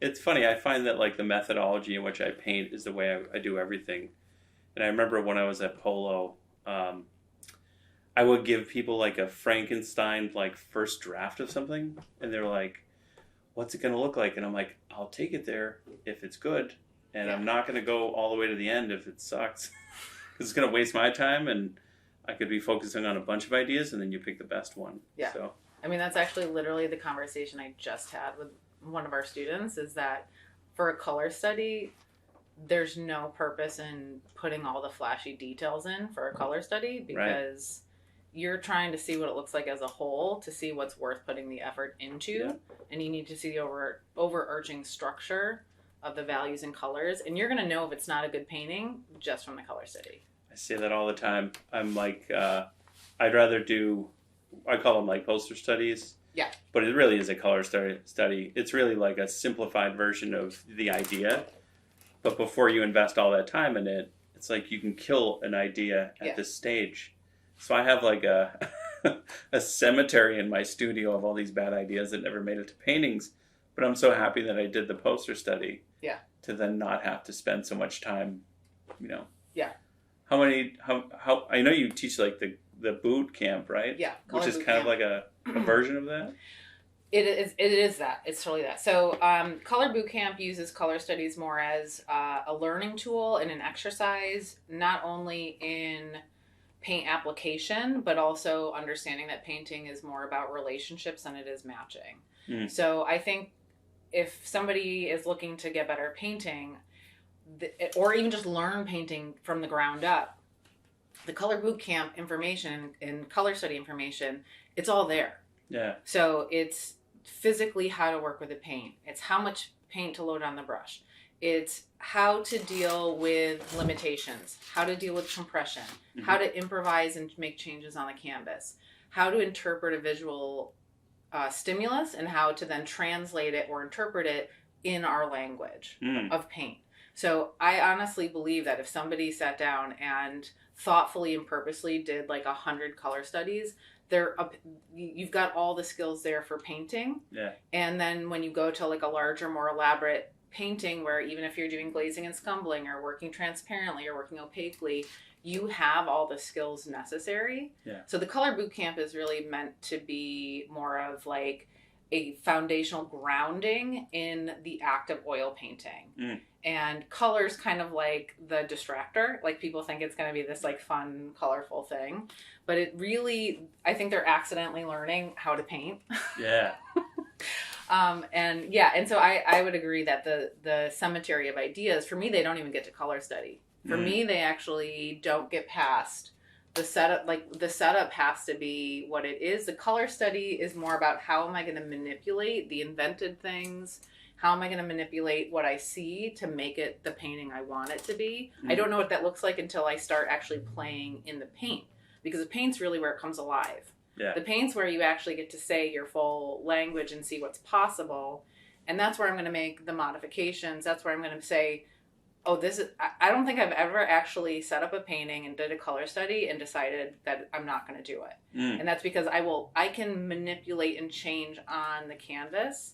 It's funny. I find that like the methodology in which I paint is the way I do everything. And I remember when I was at Polo, I would give people like a Frankenstein like first draft of something, and they're like, "What's it going to look like?" And I'm like, "I'll take it there if it's good, and I'm not going to go all the way to the end if it sucks, because it's going to waste my time, and I could be focusing on a bunch of ideas, and then you pick the best one." Yeah. So, I mean, that's actually literally the conversation I just had with one of our students. Is that for a color study, there's no purpose in putting all the flashy details in for a color study because you're trying to see what it looks like as a whole to see what's worth putting the effort into. And you need to see the overarching structure of the values and colors. And you're going to know if it's not a good painting just from the color study. I say that all the time. I'm like, I'd rather do, I call them like poster studies. Yeah. But it really is a color study. It's really like a simplified version of the idea. But before you invest all that time in it, it's like you can kill an idea at this stage. So I have like a a cemetery in my studio of all these bad ideas that never made it to paintings. But I'm so happy that I did the poster study. Yeah. To then not have to spend so much time, you know. Yeah. How I know you teach like the boot camp, right? Yeah. Which is kind of like a version of that. It is that. It's totally that. So Color Bootcamp uses color studies more as a learning tool and an exercise, not only in paint application, but also understanding that painting is more about relationships than it is matching. So I think if somebody is looking to get better at painting, or even just learn painting from the ground up, the Color Bootcamp information and color study information, it's all there. Yeah. So it's physically how to work with the paint. It's how much paint to load on the brush. It's how to deal with limitations, how to deal with compression, how to improvise and make changes on the canvas, how to interpret a visual stimulus, and how to then translate it or interpret it in our language of paint. So I honestly believe that if somebody sat down and thoughtfully and purposely did like 100 color studies, you've got all the skills there for painting. Yeah. And then when you go to like a larger, more elaborate painting, where even if you're doing glazing and scumbling or working transparently or working opaquely, you have all the skills necessary. Yeah. So the Color Bootcamp is really meant to be more of like a foundational grounding in the act of oil painting. And color's kind of like the distractor. Like people think it's going to be this like fun, colorful thing, but it really, I think they're accidentally learning how to paint. Yeah. And so I would agree that the cemetery of ideas, for me, they don't even get to color study. For me, they actually don't get past the setup. Like the setup has to be what it is. The color study is more about how am I going to manipulate the invented things. How am I going to manipulate what I see to make it the painting I want it to be? I don't know what that looks like until I start actually playing in the paint, because the paint's really where it comes alive. Yeah. The paint's where you actually get to say your full language and see what's possible. And that's where I'm going to make the modifications. That's where I'm going to say, oh, this is, I don't think I've ever actually set up a painting and did a color study and decided that I'm not going to do it. And that's because I can manipulate and change on the canvas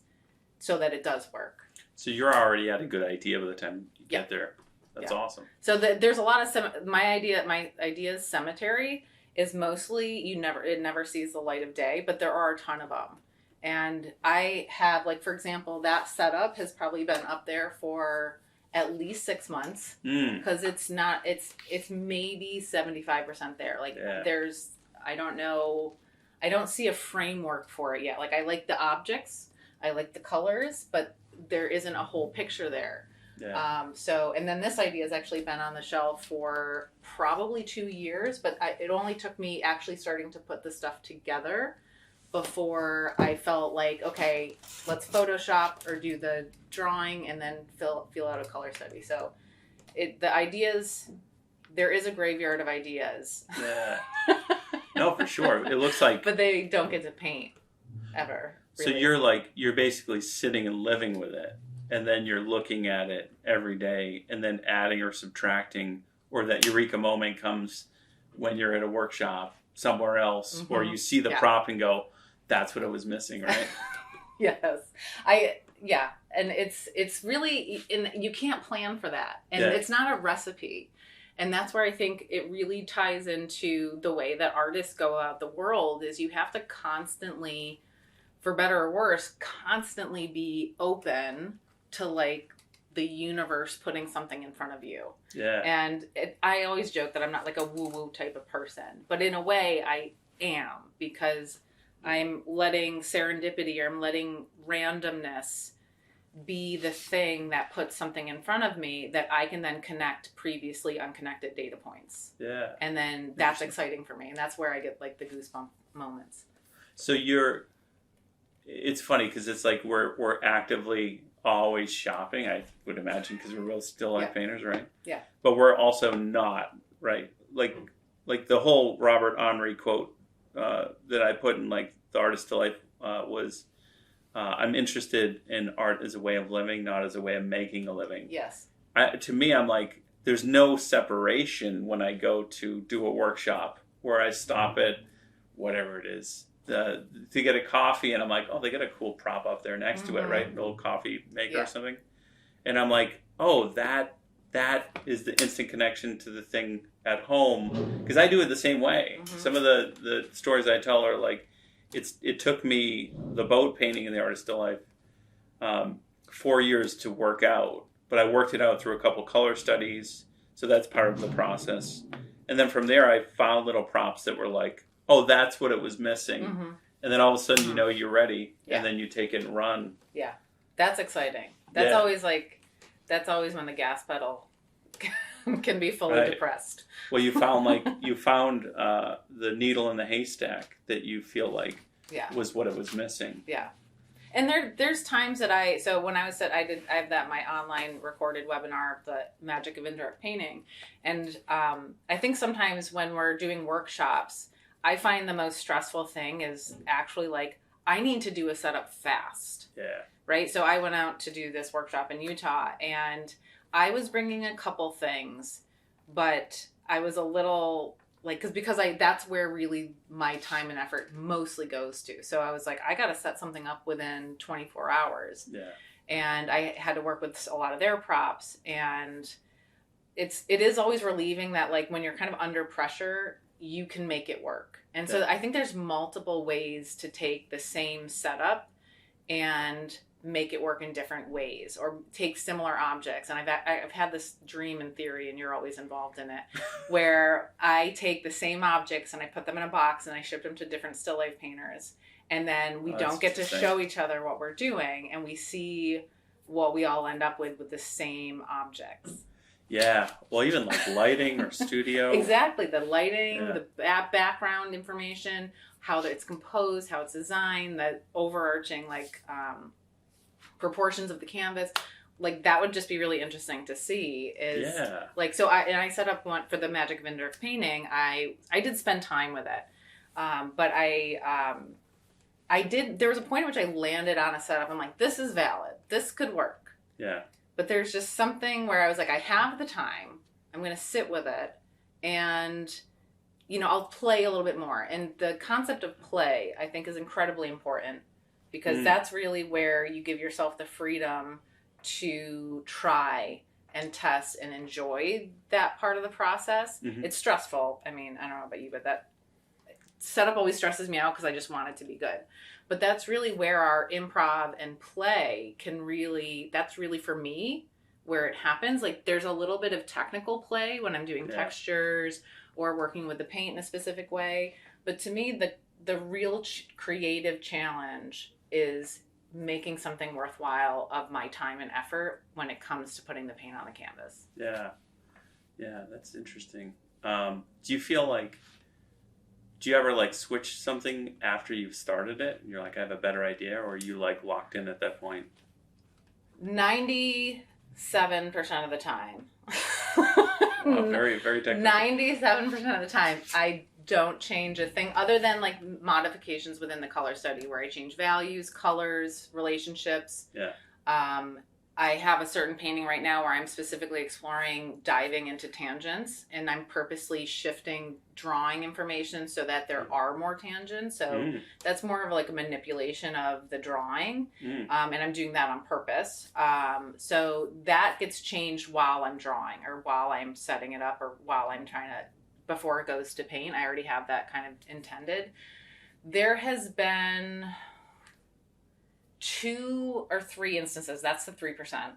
so that it does work. So you're already at a good idea by the time you get there. That's awesome. So there's a lot of my ideas cemetery is mostly it never sees the light of day, but there are a ton of them. And I have, like, for example, that setup has probably been up there for at least 6 months, because it's maybe 75% there. Like I don't know, I don't see a framework for it yet. Like I like the objects, I like the colors, but there isn't a whole picture there. Yeah. And then this idea has actually been on the shelf for probably 2 years, but it only took me actually starting to put the stuff together before I felt like, okay, let's Photoshop or do the drawing and then fill out a color study. So the ideas, there is a graveyard of ideas. Yeah. No, for sure. It looks like... But they don't get to paint ever. Really. So you're basically sitting and living with it, and then you're looking at it every day and then adding or subtracting, or that eureka moment comes when you're at a workshop somewhere else, or you see the prop and go, that's what I was missing, right? Yes. And it's really, and you can't plan for that. And Yeah. it's not a recipe. And that's where I think it really ties into the way that artists go out the world is you have to constantly, for better or worse, constantly be open to like the universe putting something in front of you. Yeah. And I always joke that I'm not like a woo-woo type of person, but in a way I am, because I'm letting serendipity, or I'm letting randomness be the thing that puts something in front of me that I can then connect previously unconnected data points. Yeah. And then that's exciting for me. And that's where I get like the goosebump moments. So it's funny because it's like we're actively always shopping, I would imagine, because we're real still life painters, right? Yeah. But we're also not, right? Like the whole Robert Henri quote that I put in like the Artist to Life was, I'm interested in art as a way of living, not as a way of making a living. Yes. To me, I'm like, there's no separation when I go to do a workshop where I stop at whatever it is to get a coffee, and I'm like, oh, they got a cool prop up there next to it, right? An old coffee maker or something. And I'm like, oh, that is the instant connection to the thing at home, because I do it the same way. Some of the stories I tell are like, it took me the boat painting in the Artist to Life 4 years to work out, but I worked it out through a couple color studies, so that's part of the process. And then from there, I found little props that were like, oh, that's what it was missing. And then all of a sudden, you know, you're ready, and then you take it and run. Yeah, that's exciting. That's always when the gas pedal can be fully depressed. Well, you found the needle in the haystack that you feel like was what it was missing. Yeah. And there's times that I have my online recorded webinar, The Magic of Indirect Painting. And I think sometimes when we're doing workshops, I find the most stressful thing is actually like, I need to do a setup fast. Yeah. Right? So I went out to do this workshop in Utah, and I was bringing a couple things, but I was a little like, because that's where really my time and effort mostly goes to. So I was like, I got to set something up within 24 hours. Yeah. And I had to work with a lot of their props, and it is always relieving that like when you're kind of under pressure, you can make it work. And so I think there's multiple ways to take the same setup and make it work in different ways, or take similar objects. And I've had this dream in theory, and you're always involved in it, where I take the same objects and I put them in a box and I ship them to different still life painters. And then we don't get to show each other what we're doing, and we see what we all end up with the same objects. Yeah. Well, even like lighting or studio. Exactly. The lighting, the background information, how it's composed, how it's designed, the overarching like proportions of the canvas. Like that would just be really interesting to see like, so I set up one for the Magic of Indirect Painting. I did spend time with it. But there was a point at which I landed on a setup. I'm like, this is valid. This could work. Yeah. But there's just something where I was like, I have the time. I'm going to sit with it. And, you know, I'll play a little bit more. And the concept of play, I think, is incredibly important, because that's really where you give yourself the freedom to try and test and enjoy that part of the process. It's stressful. I mean, I don't know about you, but that setup always stresses me out because I just want it to be good. But that's really where our improv and play that's really for me where it happens. Like there's a little bit of technical play when I'm doing textures or working with the paint in a specific way. But to me, the real creative challenge is making something worthwhile of my time and effort when it comes to putting the paint on the canvas. Yeah. Yeah, that's interesting. Do you ever like switch something after you've started it and you're like, I have a better idea, or are you like locked in at that point? 97% of the time. Oh, very, very technical. 97% of the time, I don't change a thing other than like modifications within the color study where I change values, colors, relationships. Yeah. I have a certain painting right now where I'm specifically exploring diving into tangents, and I'm purposely shifting drawing information so that there are more tangents. So that's more of like a manipulation of the drawing, and I'm doing that on purpose. So that gets changed while I'm drawing, or while I'm setting it up, or while I'm trying to, before it goes to paint. I already have that kind of intended. There has been 2 or 3 instances, that's the 3%.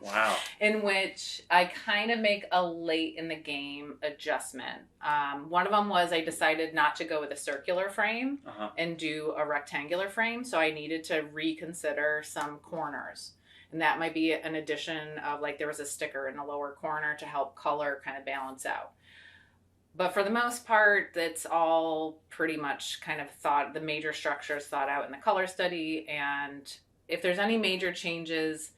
Wow. In which I kind of make a late in the game adjustment. One of them was I decided not to go with a circular frame and do a rectangular frame, so I needed to reconsider some corners. And that might be an addition of, like, there was a sticker in the lower corner to help color kind of balance out. But for the most part, that's all pretty much kind of thought, the major structures thought out in the color study. And if there's any major changes,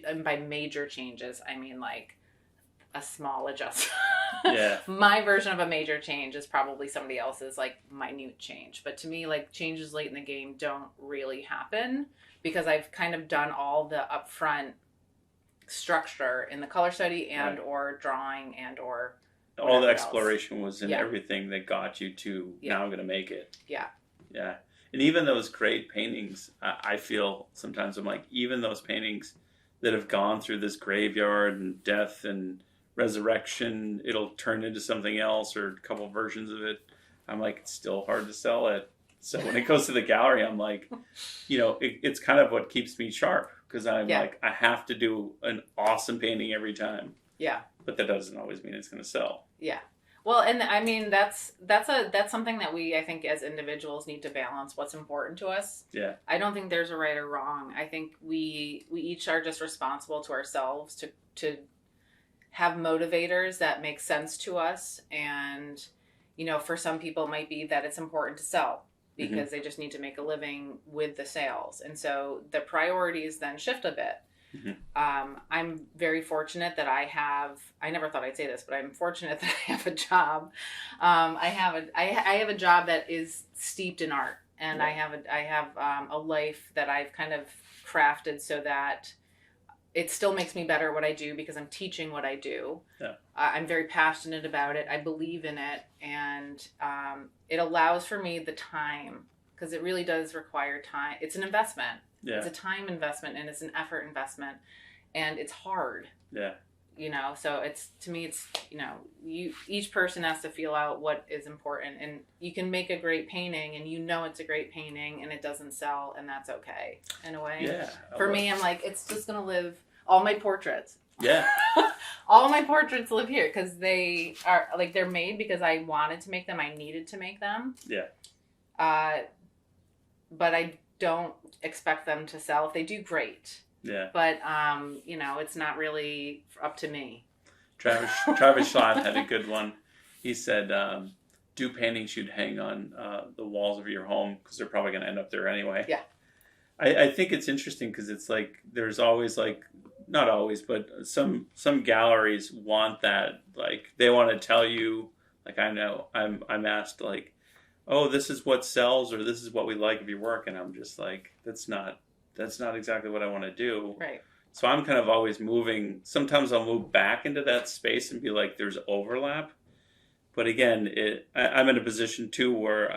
and by major changes, I mean like a small adjustment. Yeah. My version of a major change is probably somebody else's like minute change. But to me, like, changes late in the game don't really happen because I've kind of done all the upfront structure in the color study and or drawing and or all the else. exploration was in everything that got you to now I'm going to make it. Yeah. Yeah. And even those great paintings, I feel sometimes I'm like, even those paintings that have gone through this graveyard and death and resurrection, it'll turn into something else or a couple versions of it. I'm like, it's still hard to sell it. So when it goes to the gallery, I'm like, you know, it's kind of what keeps me sharp because I'm like, I have to do an awesome painting every time. Yeah. But that doesn't always mean it's going to sell. Yeah. Well, and I mean, that's something that we, I think, as individuals need to balance what's important to us. Yeah. I don't think there's a right or wrong. I think we each are just responsible to ourselves to have motivators that make sense to us. And, you know, for some people it might be that it's important to sell because they just need to make a living with the sales. And so the priorities then shift a bit. I'm very fortunate that I never thought I'd say this, but I'm fortunate that I have a job. I have a job that is steeped in art, and I have a life that I've kind of crafted so that it still makes me better at what I do because I'm teaching what I do. Yeah. I'm very passionate about it. I believe in it, and it allows for me the time because it really does require time. It's an investment. Yeah. It's a time investment and it's an effort investment and it's hard. Yeah. You know, so it's, to me, it's, you know, each person has to feel out what is important, and you can make a great painting and you know it's a great painting and it doesn't sell, and that's okay in a way. Yeah. For me, I'm like, it's just going to live, all my portraits. Yeah. All my portraits live here because they are like, they're made because I wanted to make them. I needed to make them. Yeah. But I don't expect them to sell. If they do, great. Yeah. But, you know, it's not really up to me. Travis Schlatt had a good one. He said, do paintings you'd hang on the walls of your home because they're probably going to end up there anyway. Yeah. I think it's interesting because it's like there's always like, not always, but some galleries want that. Like they want to tell you, like I know I'm asked like, oh, this is what sells or this is what we like of your work. And I'm just like, that's not exactly what I want to do. Right. So I'm kind of always moving. Sometimes I'll move back into that space and be like, there's overlap. But again, I'm in a position too where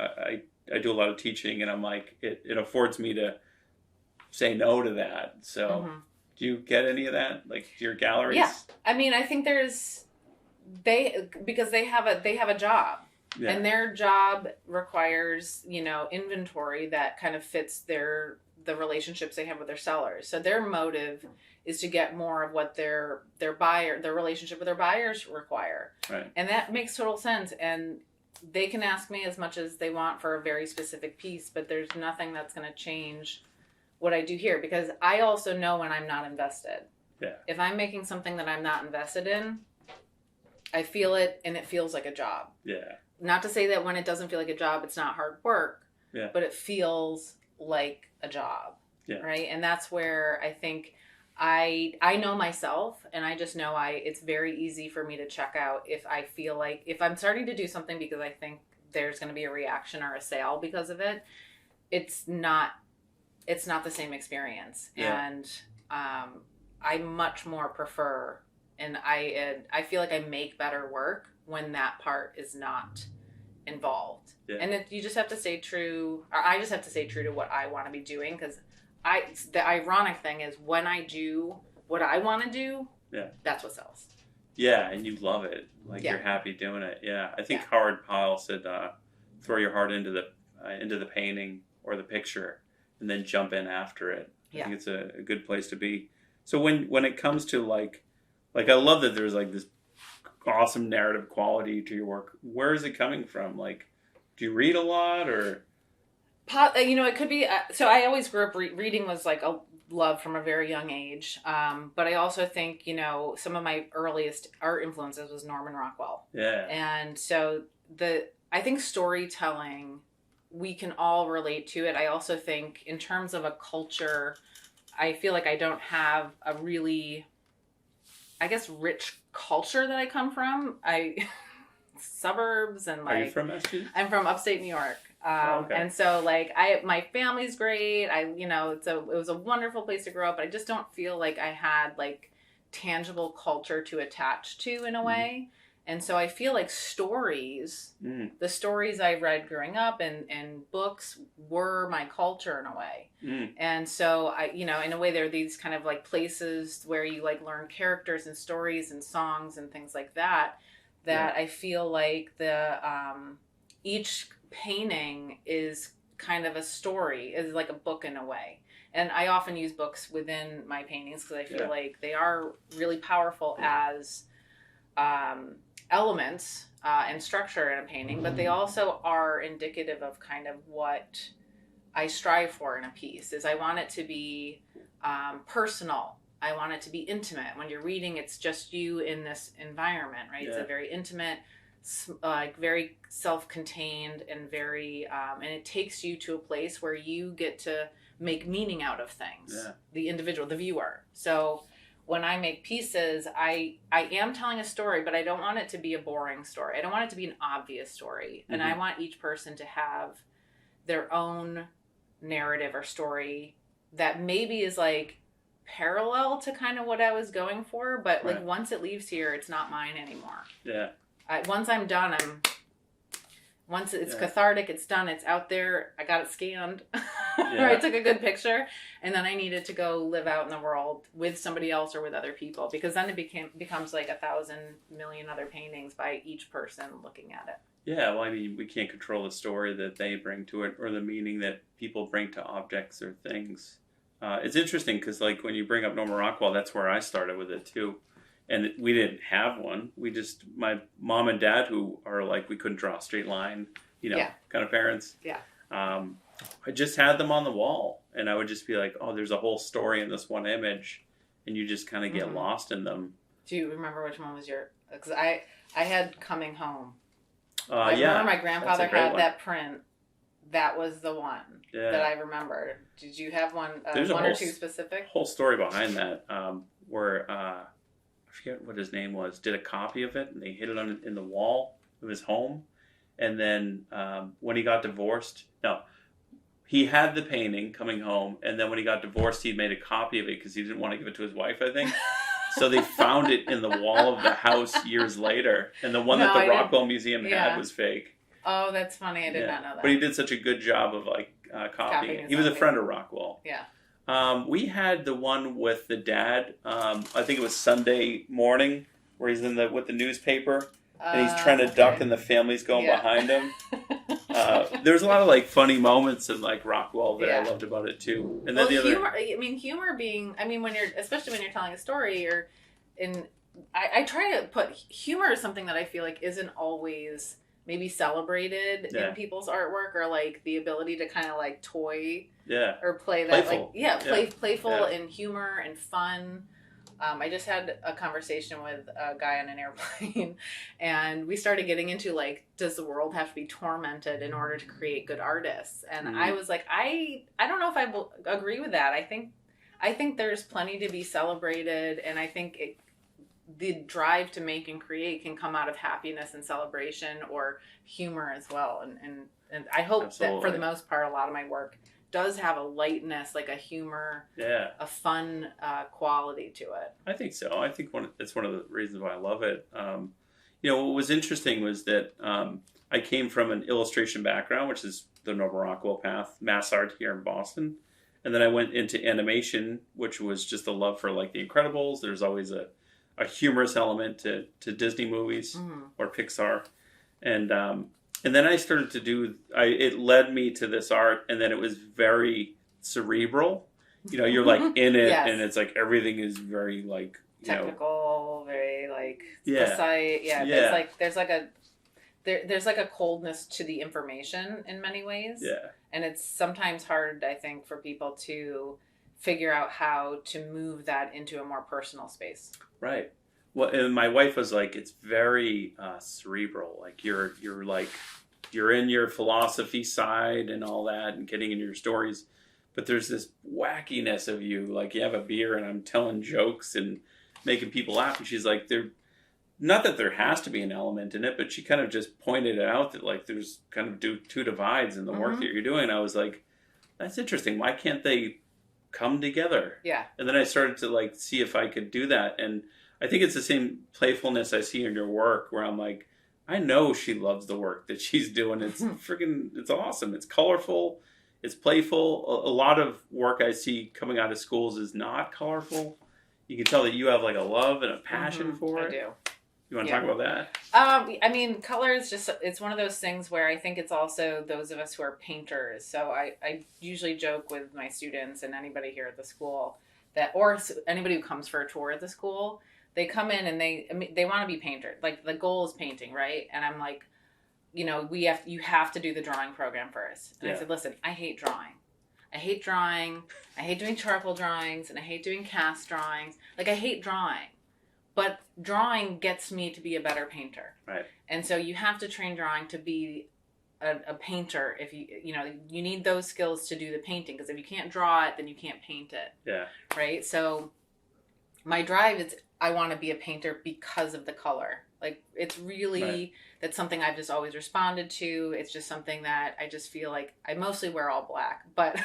I do a lot of teaching and I'm like, it affords me to say no to that. So do you get any of that? Like your galleries? Yeah. I mean, I think because they have a job. Yeah. And their job requires, you know, inventory that kind of fits the relationships they have with their sellers. So their motive is to get more of what their relationship with their buyers require. Right. And that makes total sense. And they can ask me as much as they want for a very specific piece, but there's nothing that's going to change what I do here because I also know when I'm not invested. Yeah. If I'm making something that I'm not invested in, I feel it and it feels like a job. Yeah. Not to say that when it doesn't feel like a job, it's not hard work, but it feels like a job, right? And that's where I think I know myself, and I just know it's very easy for me to check out if I feel like, if I'm starting to do something because I think there's going to be a reaction or a sale because of it, it's not the same experience. Yeah. And I much more prefer, and I feel like I make better work when that part is not involved. Yeah. And you just have to stay true, or I just have to stay true to what I want to be doing, because the ironic thing is when I do what I want to do, that's what sells. Yeah, and you love it. Like you're happy doing it. Yeah, I think Howard Pyle said, "Throw your heart into the painting or the picture, and then jump in after it." I think it's a good place to be. So when it comes to like I love that there's like this awesome narrative quality to your work. Where is it coming from? Like, do you read a lot or? It could be. So I always grew up reading was like a love from a very young age. But I also think, some of my earliest art influences was Norman Rockwell. Yeah. And so I think storytelling, we can all relate to it. I also think in terms of a culture, I feel like I don't have a really, I guess, rich culture that I come from. Suburbs and like. Are you from Massachusetts? I'm from upstate New York. Okay. And so like my family's great. It was a wonderful place to grow up, but I just don't feel like I had like tangible culture to attach to in a way. And so I feel like stories, the stories I read growing up and books were my culture in a way. And so in a way, there are these kind of like places where you like learn characters and stories and songs and things like that I feel like each painting is kind of a story, is like a book in a way. And I often use books within my paintings because I feel like they are really powerful as elements and structure in a painting, but they also are indicative of kind of what I strive for in a piece. Is I want it to be personal. I want it to be intimate. When you're reading, it's just you in this environment, right? Yeah. It's a very intimate, very self-contained, and very, and it takes you to a place where you get to make meaning out of things. Yeah. The individual, the viewer. So when I make pieces, I am telling a story, but I don't want it to be a boring story. I don't want it to be an obvious story. And I want each person to have their own narrative or story that maybe is like parallel to kind of what I was going for, but like once it leaves here, it's not mine anymore. Yeah. Once I'm done, once it's cathartic, it's done, it's out there, I got it scanned, or I took a good picture, and then I needed to go live out in the world with somebody else or with other people, because then it becomes like 1,000 million other paintings by each person looking at it. Yeah, well, I mean, we can't control the story that they bring to it or the meaning that people bring to objects or things. It's interesting because, like, when you bring up Norman Rockwell, that's where I started with it too. And we didn't have one. My mom and dad, who are like, we couldn't draw a straight line, kind of parents. Yeah. I just had them on the wall, and I would just be like, oh, there's a whole story in this one image, and you just kind of get lost in them. Do you remember which one was because I had Coming Home. I remember my grandfather had that print. That was the one that I remembered. Did you have one or two specific? Whole story behind that, where I forget what his name was, did a copy of it, and they hid it in the wall of his home. And then when he got divorced, he had the painting Coming Home, and then when he got divorced, he made a copy of it because he didn't want to give it to his wife, I think. So they found it in the wall of the house years later, and the one that the Rockwell Museum had was fake. Oh, that's funny. I did not know that. But he did such a good job of copying it. He was a friend of Rockwell. Yeah. We had the one with the dad. I think it was Sunday morning, where he's with the newspaper, and he's trying to duck, and the family's going behind him. There's a lot of funny moments in Rockwell that I loved about it too. And then humor being, especially when you're telling a story, I try to put humor is something that I feel like isn't always maybe celebrated in people's artwork, or the ability to kind of toy or play that playful. Playful and humor and fun. I just had a conversation with a guy on an airplane, and we started getting into does the world have to be tormented in order to create good artists? And I was like, I don't know if I agree with that. I think there's plenty to be celebrated, and I think the drive to make and create can come out of happiness and celebration or humor as well. And I hope that for the most part, a lot of my work does have a lightness, like a humor, a fun quality to it. I think so. I think it's one of the reasons why I love it. What was interesting was that I came from an illustration background, which is the Noble Rockwell path, mass art here in Boston. And then I went into animation, which was just a love for like The Incredibles. There's always a humorous element to Disney movies or Pixar. And then I started to do, it led me to this art, and then it was very cerebral. You're like in it, and it's like everything is very like, technical, very like precise. Yeah. There's like a coldness to the information in many ways. Yeah. And it's sometimes hard, I think, for people to figure out how to move that into a more personal space. Right. Well, and my wife was like, it's very cerebral. Like you're in your philosophy side and all that, and getting into your stories, but there's this wackiness of you. Like you have a beer, and I'm telling jokes and making people laugh. And she's like, not that there has to be an element in it, but she kind of just pointed out that like there's kind of two divides in the work that you're doing. I was like, that's interesting. Why can't they come together? Yeah. And then I started to like see if I could do that. And I think it's the same playfulness I see in your work, where I'm like, I know she loves the work that she's doing. It's it's awesome. It's colorful. It's playful. A lot of work I see coming out of schools is not colorful. You can tell that you have like a love and a passion for it. I do. You want to talk about that? I mean, color is just, it's one of those things where I think it's also those of us who are painters. So I usually joke with my students and anybody here at the school that, or anybody who comes for a tour at the school, they come in and they want to be painter. Like the goal is painting, right? And I'm like, you have to do the drawing program first. And I said, listen, I hate drawing. I hate doing charcoal drawings, and I hate doing cast drawings. Like I hate drawing. But drawing gets me to be a better painter. Right. And so you have to train drawing to be a painter. If you need those skills to do the painting, because if you can't draw it, then you can't paint it. Yeah. Right? So my drive is I want to be a painter because of the color. Like it's really, that's something I've just always responded to. It's just something that I just feel like I mostly wear all black, but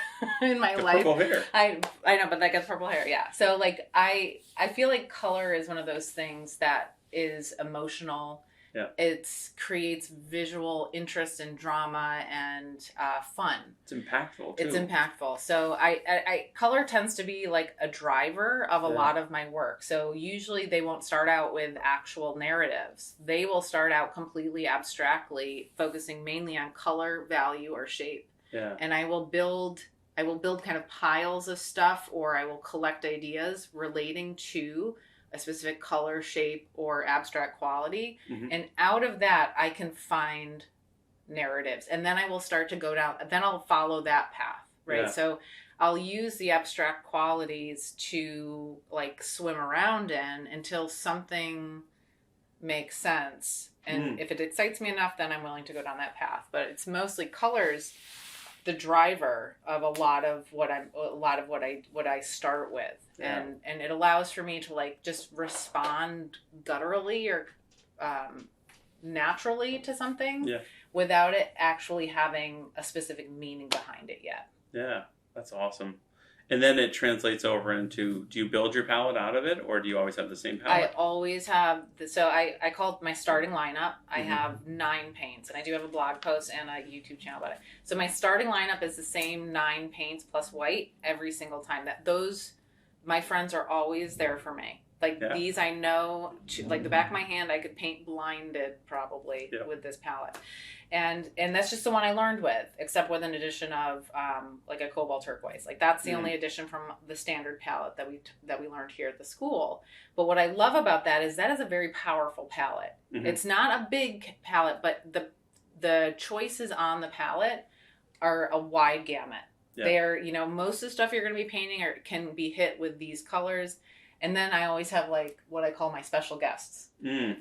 in my life, purple hair. I know, but like a purple hair. Yeah. So like, I feel like color is one of those things that is emotional. Yeah. It creates visual interest and drama and fun. It's impactful too. It's impactful. So I color tends to be like a driver of a lot of my work. So usually they won't start out with actual narratives. They will start out completely abstractly, focusing mainly on color, value, or shape. Yeah. And I will build kind of piles of stuff, or I will collect ideas relating to a specific color, shape, or abstract quality. Mm-hmm. And out of that, I can find narratives. And then I will start to go down, then I'll follow that path, right? Yeah. So I'll use the abstract qualities to like swim around in until something makes sense. And if it excites me enough, then I'm willing to go down that path. But it's mostly colors, the driver of a lot of what I start with. Yeah. And it allows for me to like just respond gutturally or naturally to something without it actually having a specific meaning behind it yet. Yeah, that's awesome. And then it translates over into, do you build your palette out of it, or do you always have the same palette? I always have, so I call it my starting lineup. I have 9 paints, and I do have a blog post and a YouTube channel about it. So my starting lineup is the same 9 paints plus white every single time. My friends are always there for me. Like these I know, like the back of my hand, I could paint blinded probably with this palette. And that's just the one I learned with, except with an addition of like a cobalt turquoise. Like that's the only addition from the standard palette that we learned here at the school. But what I love about that is a very powerful palette. Mm-hmm. It's not a big palette, but the choices on the palette are a wide gamut. Yeah. They're, most of the stuff you're going to be painting can be hit with these colors. And then I always have like what I call my special guests.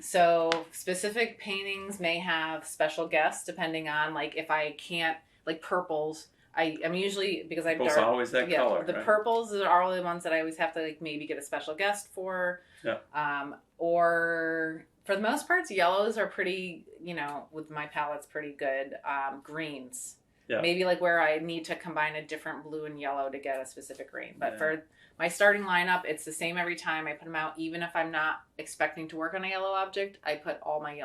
So specific paintings may have special guests depending on like if I can't, like purples. I'm usually, because I'm dark. Always that color. The purples are all the ones that I always have to like maybe get a special guest for. Yeah. Or for the most part, yellows are pretty, with my palette's pretty good. Greens. Yeah. Maybe like where I need to combine a different blue and yellow to get a specific green. But Yeah. for my starting lineup, it's the same every time I put them out. Even if I'm not expecting to work on a yellow object, I put all my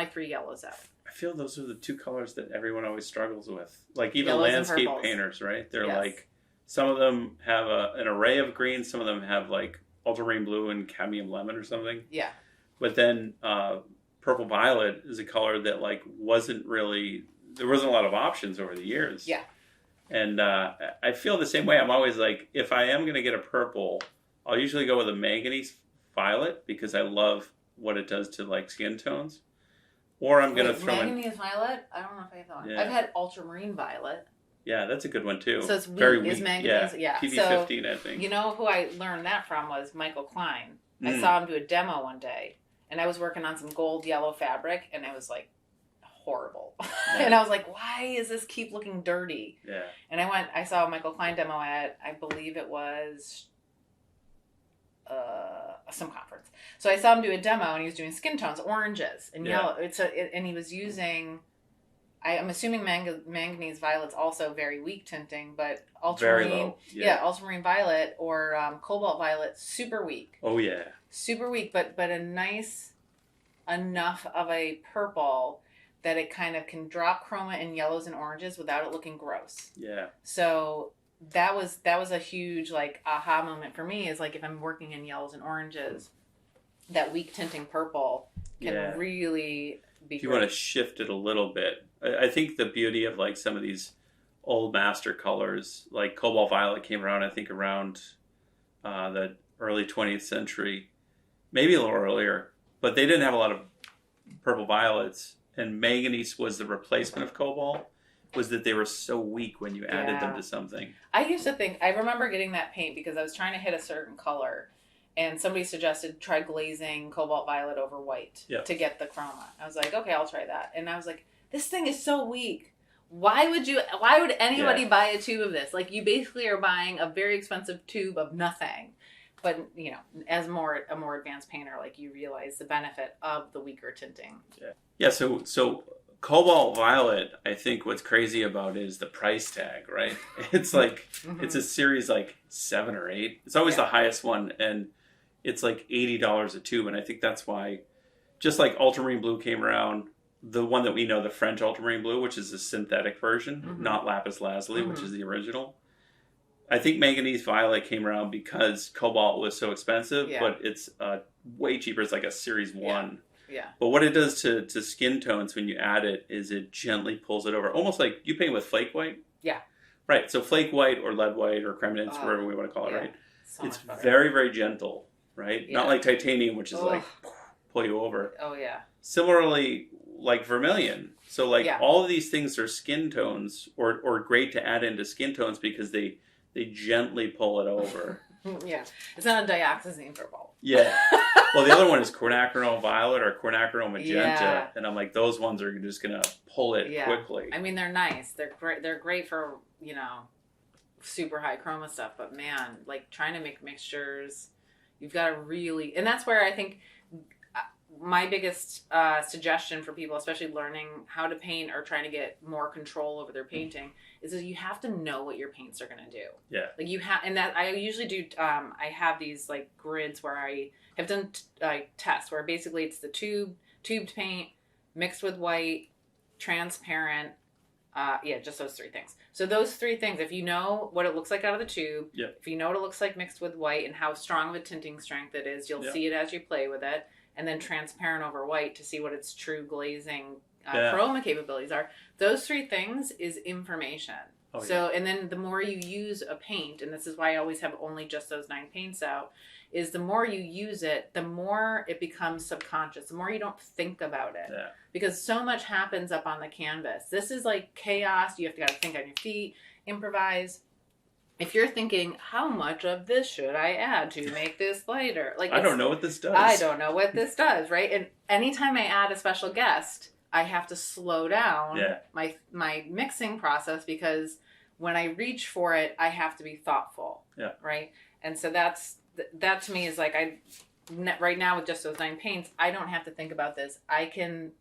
3 yellows out. I feel those are the 2 colors that everyone always struggles with. Like even Yellows and landscape purples. painters, right? They're Yes. like, some of them have an array of greens, some of them have like ultramarine blue and cadmium lemon or something. Yeah. But then purple violet is a color that like there wasn't a lot of options over the years. Yeah. And I feel the same way. I'm always like, if I am going to get a purple, I'll usually go with a manganese violet because I love what it does to like skin tones. Or I'm going to throw in... manganese violet? I don't know if I have that one. Yeah. I've had ultramarine violet. Yeah, that's a good one too. So it's weak. Very Is weak. manganese? Yeah. PV15, I think. You know who I learned that from was Michael Klein. I Mm. saw him do a demo one day, and I was working on some gold yellow fabric, and it was like horrible. And I was like, why does this keep looking dirty? Yeah. And I saw a Michael Klein demo at, I believe it was some conference. So I saw him do a demo, and he was doing skin tones, oranges and yellow. And he was using, I'm assuming manganese violet's also very weak tinting, but ultramarine, Very low. ultramarine violet or cobalt violet, super weak. Oh yeah. Super weak, but a nice enough of a purple that it kind of can drop chroma in yellows and oranges without it looking gross. Yeah. So that was a huge like aha moment for me, is like if I'm working in yellows and oranges, that weak tinting purple can really be if you great. want to shift it a little bit. I think the beauty of like some of these old master colors, like cobalt violet came around, I think around the early 20th century, maybe a little earlier, but they didn't have a lot of purple violets, and manganese was the replacement of cobalt, was that they were so weak when you added them to something. I used to think, I remember getting that paint because I was trying to hit a certain color, and somebody suggested try glazing cobalt violet over white to get the chroma. I was like, okay, I'll try that. And I was like, this thing is so weak. Why would anybody buy a tube of this? Like, you basically are buying a very expensive tube of nothing. But, you know, as a more advanced painter, like, you realize the benefit of the weaker tinting. Yeah, so cobalt violet, I think what's crazy about is the price tag, right? It's like, it's a series like 7 or 8. It's always the highest one, and it's like $80 a tube. And I think that's why, just like ultramarine blue came around, the one that we know, the French ultramarine blue, which is the synthetic version, not lapis lazuli, which is the original. I think manganese violet came around because cobalt was so expensive, but it's way cheaper. It's like a series 1. Yeah. But what it does to skin tones when you add it is it gently pulls it over. Almost like you paint with flake white. Yeah. Right. So flake white or lead white or creminence, whatever we want to call it, right? So it's very, very gentle, right? Yeah. Not like titanium, which is like pull you over. Oh, yeah. Similarly, like vermilion. So like all of these things are skin tones or great to add into skin tones because they gently pull it over. Yeah. It's not a dioxazine purple. Yeah. Well, the other one is quinacridone violet or quinacridone magenta, and I'm like, those ones are just gonna pull it quickly. I mean, they're nice. They're great. They're great for, you know, super high chroma stuff. But man, like trying to make mixtures, you've got to really, and that's where I think my biggest suggestion for people, especially learning how to paint or trying to get more control over their painting, is that you have to know what your paints are going to do. Yeah. Like you have, and that I usually do. I have these like grids where I have done tests where basically it's the tubed paint mixed with white, transparent. Just those 3 things. So those 3 things, if you know what it looks like out of the tube, if you know what it looks like mixed with white and how strong of a tinting strength it is, you'll see it as you play with it. And then transparent over white to see what its true glazing chroma capabilities are. Those 3 things is information. And then the more you use a paint, and this is why I always have only just those 9 paints out, is the more you use it, the more it becomes subconscious, the more you don't think about it. Yeah. Because so much happens up on the canvas. This is like chaos. You have to think on your feet, improvise. If you're thinking, how much of this should I add to make this lighter? Like, I don't know what this does. I don't know what this does, right? And anytime I add a special guest, I have to slow down my mixing process because when I reach for it, I have to be thoughtful, right? And so that to me is like, right now with just those 9 paints, I don't have to think about this. I can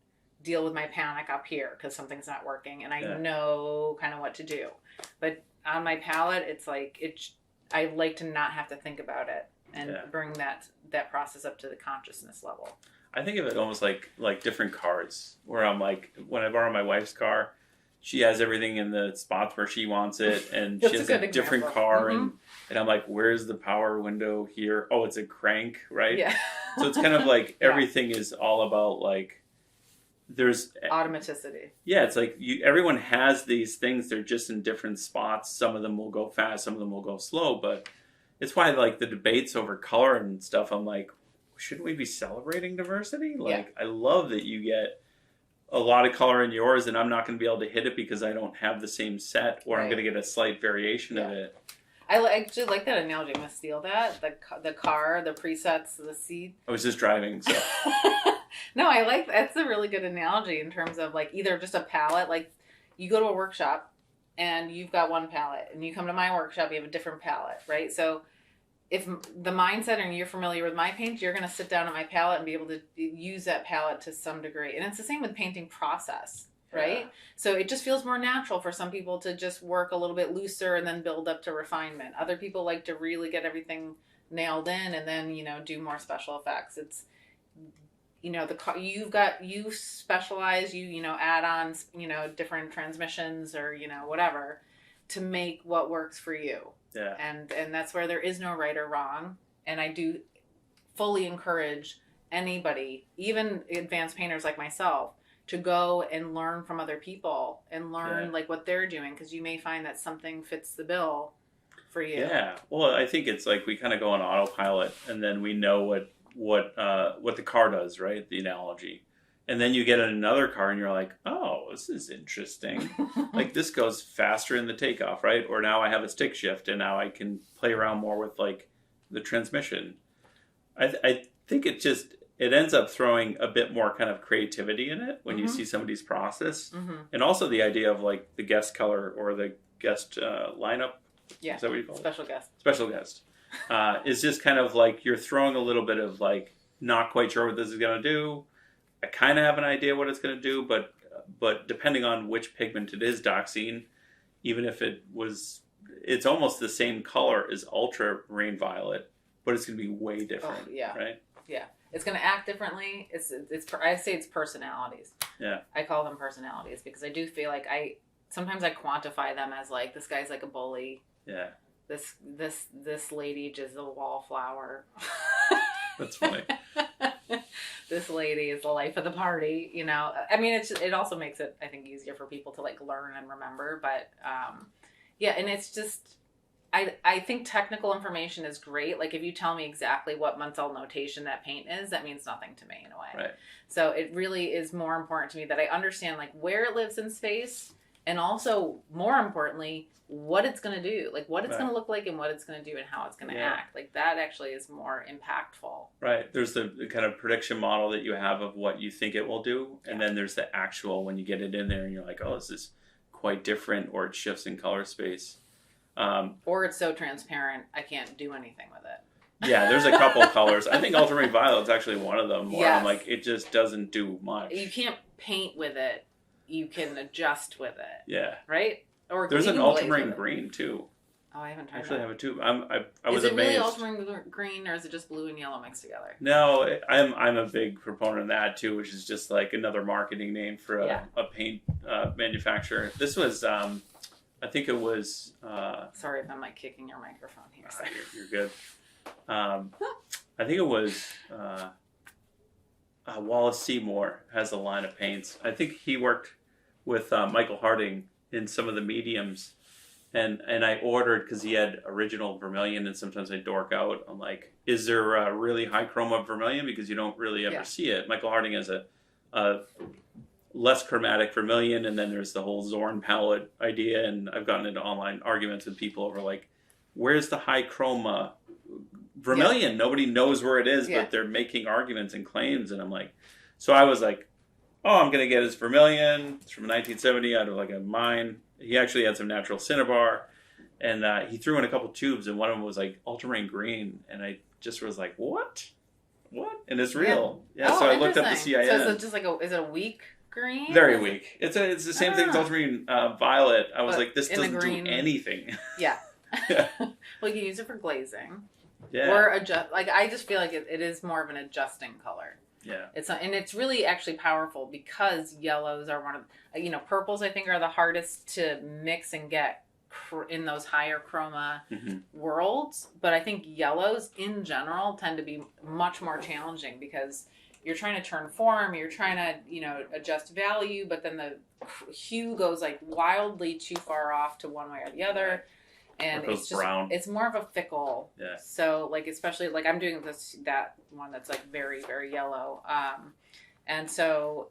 deal with my panic up here because something's not working, and I Yeah. know kind of what to do. But on my palette, it's like I like to not have to think about it and bring that process up to the consciousness level. I think of it almost like different cars, where I'm like, when I borrow my wife's car, she has everything in the spots where she wants it, and she has a different car, and I'm like, where's the power window here? Oh, it's a crank, right? Yeah. So it's kind of like everything is all about like, there's automaticity. Yeah, it's like everyone has these things. They're just in different spots. Some of them will go fast, some of them will go slow. But it's why like the debates over color and stuff. I'm like, shouldn't we be celebrating diversity? Like, I love that you get a lot of color in yours, and I'm not going to be able to hit it because I don't have the same set, or I'm going to get a slight variation of it. I actually like that analogy. I'm going to steal that. The car, the presets, the seat. I was just driving, so. No, I like that's a really good analogy in terms of like either just a palette. Like you go to a workshop and you've got one palette, and you come to my workshop, you have a different palette, right? So if the mindset and you're familiar with my paint, you're going to sit down at my palette and be able to use that palette to some degree. And it's the same with painting process, right? Yeah. So it just feels more natural for some people to just work a little bit looser and then build up to refinement. Other people like to really get everything nailed in and then, do more special effects. It's, you specialize, add on, different transmissions or, whatever to make what works for you. Yeah. And that's where there is no right or wrong. And I do fully encourage anybody, even advanced painters like myself, to go and learn from other people and learn like what they're doing, because you may find that something fits the bill for you. Yeah. Well, I think it's like we kind of go on autopilot, and then we know what the car does, right? The analogy. And then you get in another car and you're like, oh, this is interesting. Like this goes faster in the takeoff, right? Or now I have a stick shift and now I can play around more with like the transmission. I think it ends up throwing a bit more kind of creativity in it when you see somebody's process. Mm-hmm. And also the idea of like the guest color or the guest lineup. Yeah. Is that what you call Special it? Guest. Special guest. Is just kind of like you're throwing a little bit of like, not quite sure what this is going to do. I kind of have an idea what it's going to do, but depending on which pigment it is doxine, even if it's almost the same color as ultramarine violet, but it's going to be way different. Oh, yeah. Right? Yeah. It's going to act differently. I say it's personalities. Yeah. I call them personalities because I do feel like sometimes I quantify them as like, this guy's like a bully. Yeah. This lady just a wallflower. That's funny. This lady is the life of the party, I mean, it also makes it, I think, easier for people to like learn and remember. But and it's just, I think technical information is great. Like if you tell me exactly what Munsell notation that paint is, that means nothing to me in a way. Right. So it really is more important to me that I understand like where it lives in space, and also more importantly, what it's going to do, like what it's going to look like and what it's going to do and how it's going to act. Like that actually is more impactful. Right. There's the kind of prediction model that you have of what you think it will do. And then there's the actual when you get it in there and you're like, oh, this is quite different, or it shifts in color space. Or it's so transparent, I can't do anything with it. Yeah, there's a couple of colors. I think ultramarine violet is actually one of them where I'm like, it just doesn't do much. You can't paint with it. You can adjust with it. Yeah. Right? Or there's an ultramarine green too. Oh, I haven't tried Actually, that. I have it too. I was amazed. Is it really ultramarine green, or is it just blue and yellow mixed together? No, I'm a big proponent of that too, which is just like another marketing name for a paint manufacturer. This was, I think it was. Sorry if I'm like kicking your microphone here. You're good. I think it was Wallace Seymour has a line of paints. I think he worked with Michael Harding in some of the mediums, and I ordered because he had original vermilion, and sometimes I dork out. I'm like, is there a really high chroma vermilion, because you don't really ever see it. Michael Harding has a less chromatic vermilion, and then there's the whole Zorn palette idea, and I've gotten into online arguments with people over like, where's the high chroma vermilion? Nobody knows where it is, but they're making arguments and claims, and I'm like, so I was like, oh, I'm going to get his vermilion. It's from 1970 out of like a mine. He actually had some natural cinnabar. And he threw in a couple tubes, and one of them was like ultramarine green. And I just was like, what? And it's real. Yeah, so I looked up the CIN. So is it just like is it a weak green. Very weak. It's the same thing as ultramarine violet. I was like, this doesn't do anything. Yeah. Yeah. Well, you can use it for glazing. Yeah. Or adjust. Like, I just feel like it is more of an adjusting color. Yeah. And it's really actually powerful because yellows are one of, purples I think are the hardest to mix and get in those higher chroma worlds. But I think yellows in general tend to be much more challenging because you're trying to turn form, you're trying to, adjust value, but then the hue goes like wildly too far off to one way or the other. And it's just brown. It's more of a fickle. Yeah. So like, especially like I'm doing that one that's like very, very yellow. And so,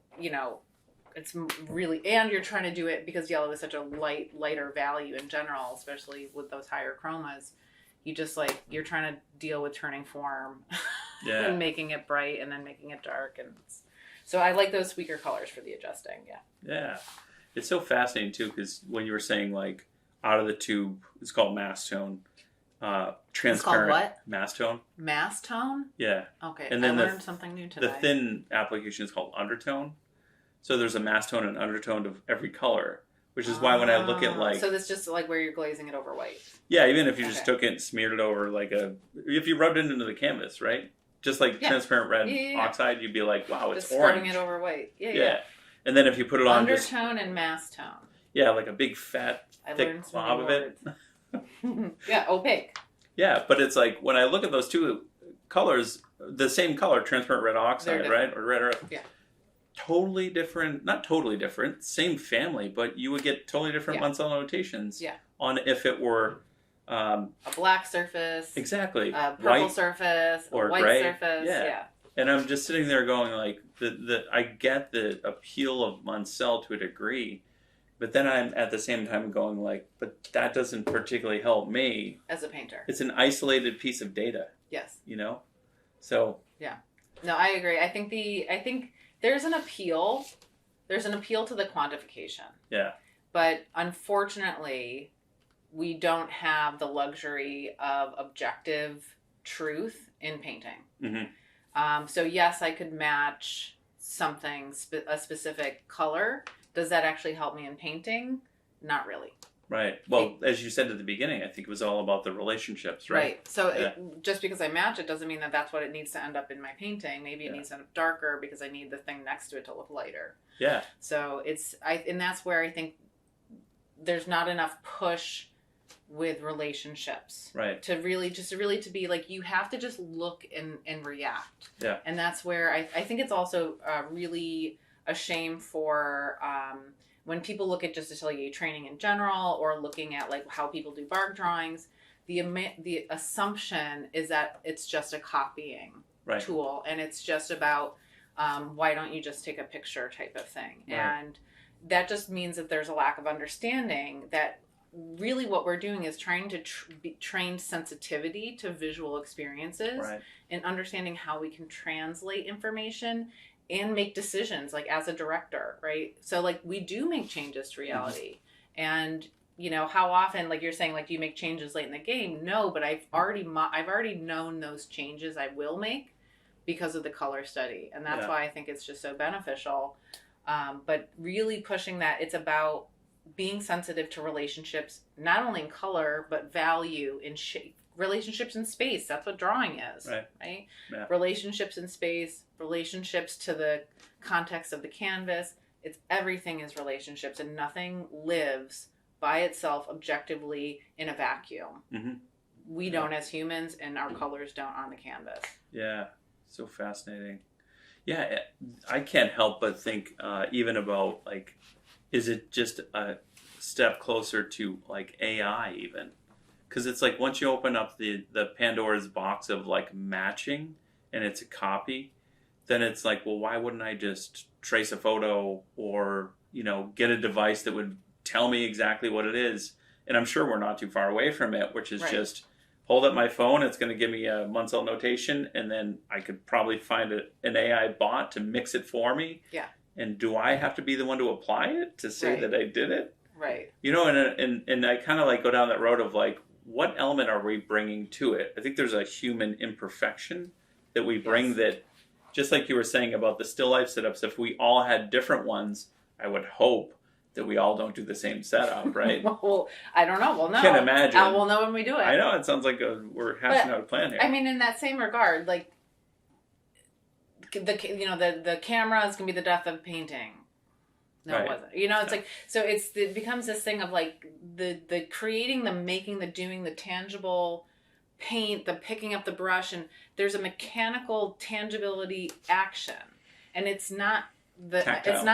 it's really, and you're trying to do it because yellow is such a lighter value in general, especially with those higher chromas. You just like, you're trying to deal with turning form and making it bright and then making it dark. And so I like those weaker colors for the adjusting. Yeah. Yeah. It's so fascinating too, because when you were saying like, out of the tube, it's called mass tone. Transparent. It's called what? Mass tone. Mass tone? Yeah. Okay. And then I learned something new today. The thin application is called undertone. So there's a mass tone and undertone of every color, which is why when I look at like... So that's just like where you're glazing it over white. Yeah, even if you just took it and smeared it over like if you rubbed it into the canvas, right? Just like transparent red oxide, you'd be like, wow, it's just orange. Spreading it over white. Yeah. And then if you put it on undertone and mass tone. Yeah, like a big fat thick glob of it. Yeah, opaque. Yeah, but it's like when I look at those two colors, the same color, transparent red oxide, right? Or red earth. Yeah. Totally different, not totally different, same family, but you would get totally different Munsell notations on if it were a black surface. Exactly. A purple surface, or a white gray surface. Yeah. And I'm just sitting there going like, I get the appeal of Munsell to a degree. But then I'm at the same time going like, but that doesn't particularly help me. As a painter. It's an isolated piece of data. Yes. So. Yeah. No, I agree. I think there's an appeal. There's an appeal to the quantification. Yeah. But unfortunately, we don't have the luxury of objective truth in painting. Mm-hmm. So yes, I could match something, a specific color. Does that actually help me in painting? Not really. Right. Well, as you said at the beginning, I think it was all about the relationships, right? Right. So just because I match it doesn't mean that that's what it needs to end up in my painting. Maybe it needs to end up darker because I need the thing next to it to look lighter. Yeah. So and that's where I think there's not enough push with relationships. Right. To really to be like, you have to just look and react. Yeah. And that's where I think it's also really a shame for when people look at just atelier training in general or looking at like how people do bark drawings, the assumption is that it's just a copying tool and it's just about why don't you just take a picture type of thing. Right. And that just means that there's a lack of understanding that really what we're doing is trying to train sensitivity to visual experiences and understanding how we can translate information and make decisions, like as a director, right? So like we do make changes to reality. And how often, like you're saying, like, do you make changes late in the game? No, but I've already known those changes I will make because of the color study. And that's why I think it's just so beneficial. But really pushing that, it's about being sensitive to relationships, not only in color, but value in shape. Relationships in space. That's what drawing is, right? Yeah. Relationships in space, relationships to the context of the canvas. It's everything is relationships, and nothing lives by itself objectively in a vacuum. Mm-hmm. We don't as humans, and our colors don't on the canvas. Yeah, so fascinating. Yeah, I can't help but think even about like, is it just a step closer to like AI even? Because it's like once you open up the Pandora's box of like matching and it's a copy, then it's like, well, why wouldn't I just trace a photo or, get a device that would tell me exactly what it is? And I'm sure we're not too far away from it, which is just hold up my phone. It's going to give me a Munsell notation. And then I could probably find an AI bot to mix it for me. Yeah. And do I have to be the one to apply it to say that I did it? Right. And I kind of like go down that road of like, what element are we bringing to it? I think there's a human imperfection that we bring that just like you were saying about the still life setups, if we all had different ones, I would hope that we all don't do the same setup, right? Well, I don't know. We'll know. Can't imagine. We'll know when we do it. I know, it sounds like we're hashing out a plan here. I mean, in that same regard, like, the camera is going to be the death of painting. No, right. It wasn't. It's like, so it becomes this thing of like the creating, the making, the doing, the tangible paint, the picking up the brush, and there's a mechanical tangibility action, and it's not tactile. It's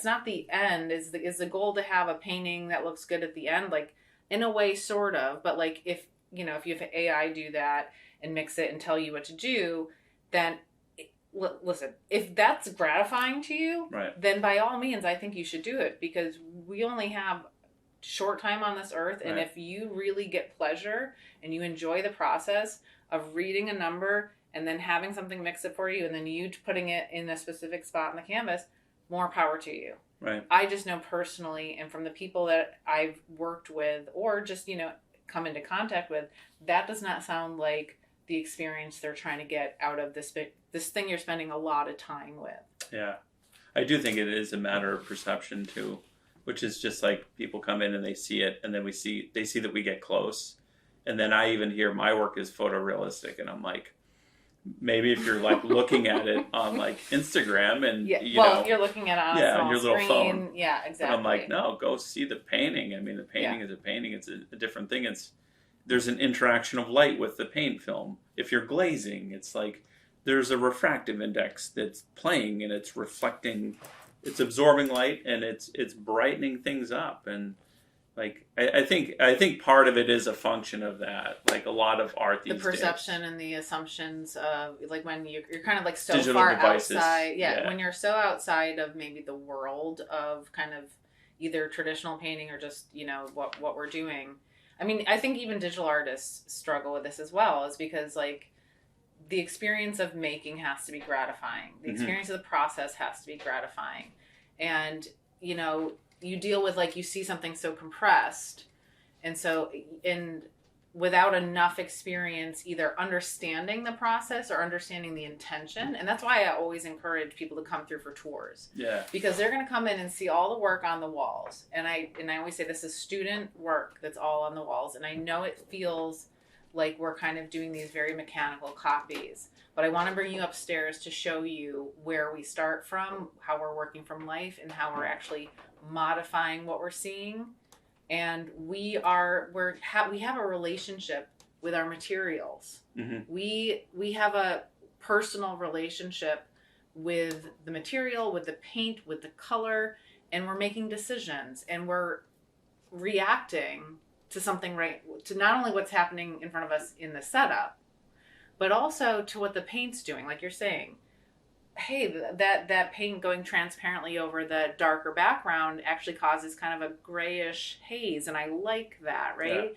not the end. Is the goal to have a painting that looks good at the end? Like, in a way, sort of, but like if you have AI do that and mix it and tell you what to do, then listen, if that's gratifying to you, right, then by all means, I think you should do it, because we only have short time on this earth, and right. if you really get pleasure and you enjoy the process of reading a number and then having something mix it for you and then you putting it in a specific spot on the canvas, more power to you. Right. I just know personally, and from the people that I've worked with or just come into contact with, that does not sound like the experience they're trying to get out of this thing you're spending a lot of time with. Yeah. I do think it is a matter of perception too, which is just like people come in and they see it, and then they see that we get close. And then I even hear my work is photorealistic, and I'm like, maybe if you're like looking at it on like Instagram and you're looking at it on a small on your little screen. phone. Yeah, exactly. But I'm like, no, go see the painting. I mean, the painting is a painting. It's a different thing. There's an interaction of light with the paint film. If you're glazing, it's like there's a refractive index that's playing, and it's reflecting, it's absorbing light, and it's brightening things up. And like I think part of it is a function of that. Like a lot of art these days. The perception and the assumptions of like when you're kind of like so digital far devices. outside. Yeah, when you're so outside of maybe the world of kind of either traditional painting or just what we're doing. I mean, I think even digital artists struggle with this as well, is because like the experience of making has to be gratifying. The experience of the process has to be gratifying. And, you deal with like, you see something so compressed. And without enough experience, either understanding the process or understanding the intention. And that's why I always encourage people to come through for tours. Yeah. Because they're going to come in and see all the work on the walls. And I always say this is student work that's all on the walls. And I know it feels like we're kind of doing these very mechanical copies. But I want to bring you upstairs to show you where we start from, how we're working from life, and how we're actually modifying what we're seeing. And we have a relationship with our materials. Mm-hmm. We have a personal relationship with the material, with the paint, with the color, and we're making decisions, and we're reacting to something, right? To not only what's happening in front of us in the setup, but also to what the paint's doing. Like you're saying, hey, that paint going transparently over the darker background actually causes kind of a grayish haze, and I like that, right? Yeah.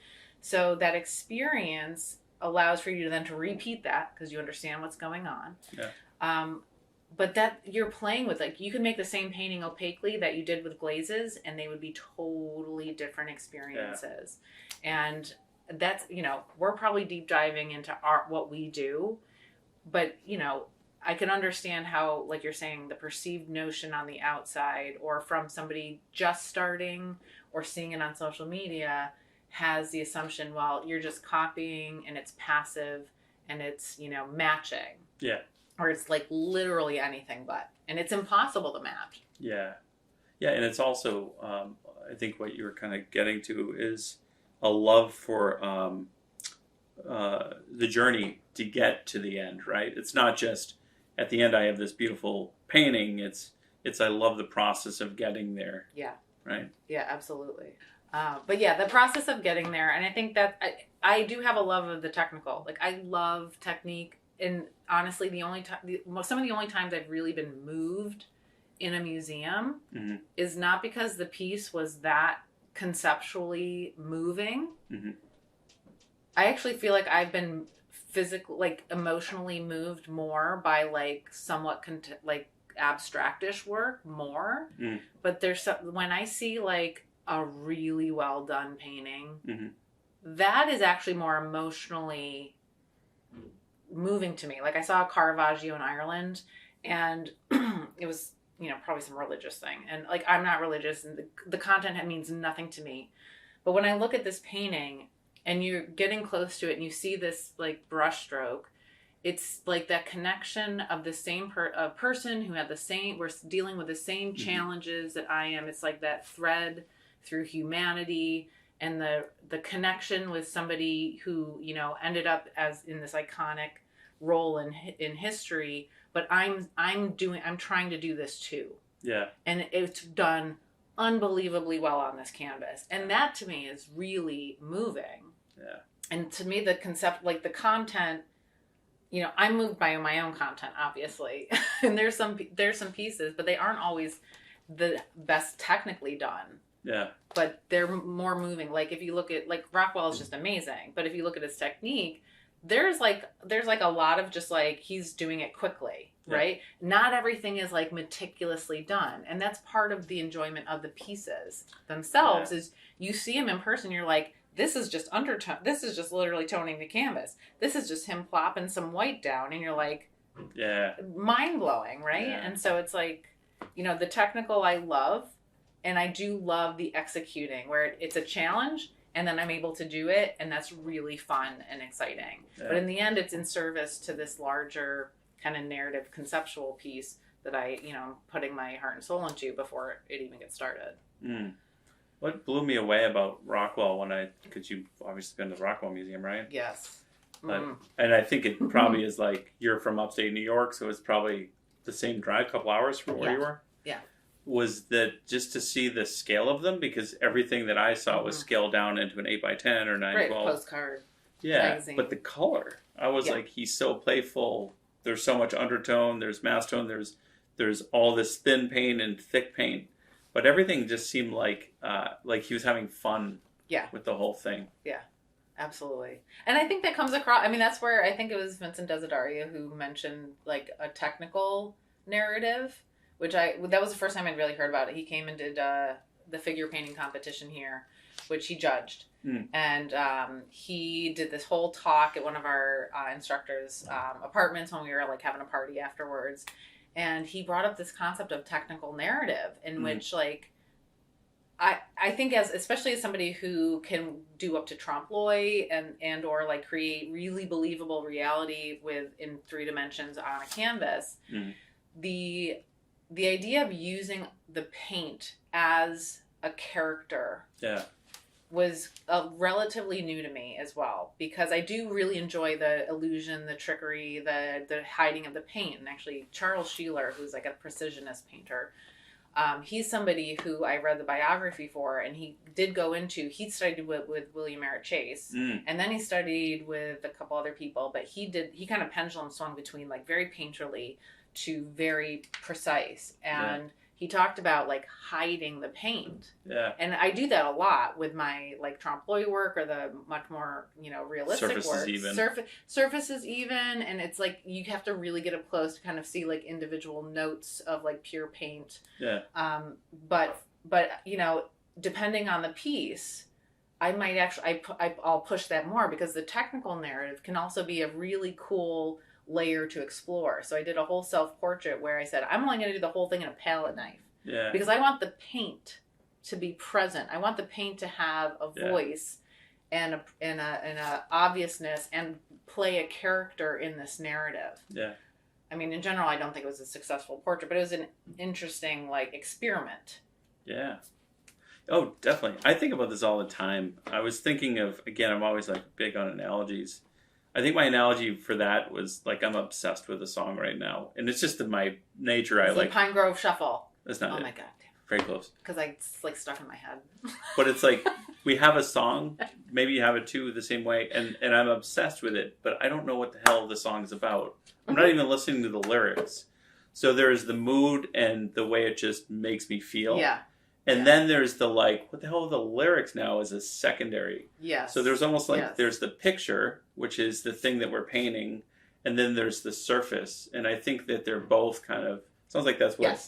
So that experience allows for you to then to repeat that because you understand what's going on. Yeah. But that you're playing with, like, you can make the same painting opaquely that you did with glazes, and they would be totally different experiences. Yeah. And that's, we're probably deep diving into what we do, but, I can understand how, like you're saying, the perceived notion on the outside or from somebody just starting or seeing it on social media has the assumption, well, you're just copying and it's passive and it's, matching. Yeah. Or it's like literally anything but. And it's impossible to match. Yeah. Yeah, and it's also, I think what you were kind of getting to is a love for the journey to get to the end, right? It's not just at the end I have this beautiful painting. It's I love the process of getting there. Yeah. Right? Yeah, absolutely. But yeah, the process of getting there. And I think that I do have a love of the technical. Like, I love technique. And honestly, some of the only times I've really been moved in a museum mm-hmm. is not because the piece was that conceptually moving. Mm-hmm. I actually feel like I've been physically, like, emotionally moved more by like somewhat like abstractish work more. Mm. But when I see like a really well done painting, mm-hmm. that is actually more emotionally moving to me. Like I saw Caravaggio in Ireland, and it was, you know, probably some religious thing. And like, I'm not religious, and the content means nothing to me. But when I look at this painting and you're getting close to it and you see this like brush stroke, it's like that connection of the same person who had the same, we're dealing with the same challenges that I am. It's like that thread through humanity and the connection with somebody who, you know, ended up as in this iconic role in history. But I'm trying to do this too. Yeah. And it's done unbelievably well on this canvas. And that to me is really moving. Yeah. And to me, the concept, like the content, you know, I'm moved by my own content, obviously. And there's some pieces, but they aren't always the best technically done. Yeah. But they're more moving. Like if you look at, like Rockwell is just amazing. But if you look at his technique, there's like a lot of just like he's doing it quickly, right? Not everything is like meticulously done, and that's part of the enjoyment of the pieces themselves. Is you see him in person, you're like, this is just undertone. This is just literally toning the canvas. This is just him plopping some white down, and you're like, mind blowing, right? Yeah. And so it's like, you know, the technical I love, and I do love the executing where it's a challenge. And then I'm able to do it, and that's really fun and exciting. Yeah. But in the end, it's in service to this larger kind of narrative conceptual piece that I, you know, I'm putting my heart and soul into before it even gets started. What blew me away about Rockwell because you've obviously been to the Rockwell Museum, right? Yes. And I think it probably is like, you're from upstate New York, so it's probably the same drive, a couple hours from where you were? Yeah. Was that just to see the scale of them, because everything that I saw was scaled down into an 8x10 or 9x12. Right, postcard. Yeah, magazine. But the color, I was like, he's so playful. There's so much undertone. There's mass tone. There's all this thin paint and thick paint, but everything just seemed like he was having fun. Yeah. With the whole thing. Yeah. Absolutely. And I think that comes across, I mean, that's where I think it was Vincent Desiderio who mentioned like a technical narrative. That was the first time I'd really heard about it. He came and did the figure painting competition here, which he judged. And he did this whole talk at one of our instructors' apartments when we were like having a party afterwards. And he brought up this concept of technical narrative in which like, I think especially as somebody who can do up to trompe l'oeil and or like create really believable reality in 3 dimensions on a canvas, the idea of using the paint as a character was relatively new to me as well, because I do really enjoy the illusion, the trickery, the hiding of the paint. And actually Charles Sheeler, who's like a precisionist painter, he's somebody who I read the biography for, and he studied with William Merritt Chase, and then he studied with a couple other people, but he kind of pendulum swung between like very painterly to very precise, and he talked about like hiding the paint. And I do that a lot with my like trompe l'oeil work or the much more, you know, realistic work. Surfaces even, and it's like you have to really get up close to kind of see like individual notes of like pure paint. But you know, depending on the piece, I might actually I'll push that more, because the technical narrative can also be a really cool layer to explore. So I did a whole self-portrait where I said, I'm only going to do the whole thing in a palette knife. Because I want the paint to be present. I want the paint to have a voice and a obviousness and play a character in this narrative. I mean, in general, I don't think it was a successful portrait, but it was an interesting like experiment. Oh, definitely. I think about this all the time. I was thinking of, again, I'm always like big on analogies. I think my analogy for that was like, I'm obsessed with a song right now, and it's just in my nature. It's like Pine Grove Shuffle. That's not it. Oh my god! Very close. Because it's like stuck in my head. But it's like we have a song. Maybe you have it too, the same way, and I'm obsessed with it. But I don't know what the hell the song is about. I'm not even listening to the lyrics. So there's the mood and the way it just makes me feel. And then there's the like, what the hell are the lyrics now as a secondary? So there's almost like there's the picture, which is the thing that we're painting, and then there's the surface. And I think that they're both kind of, sounds like that's what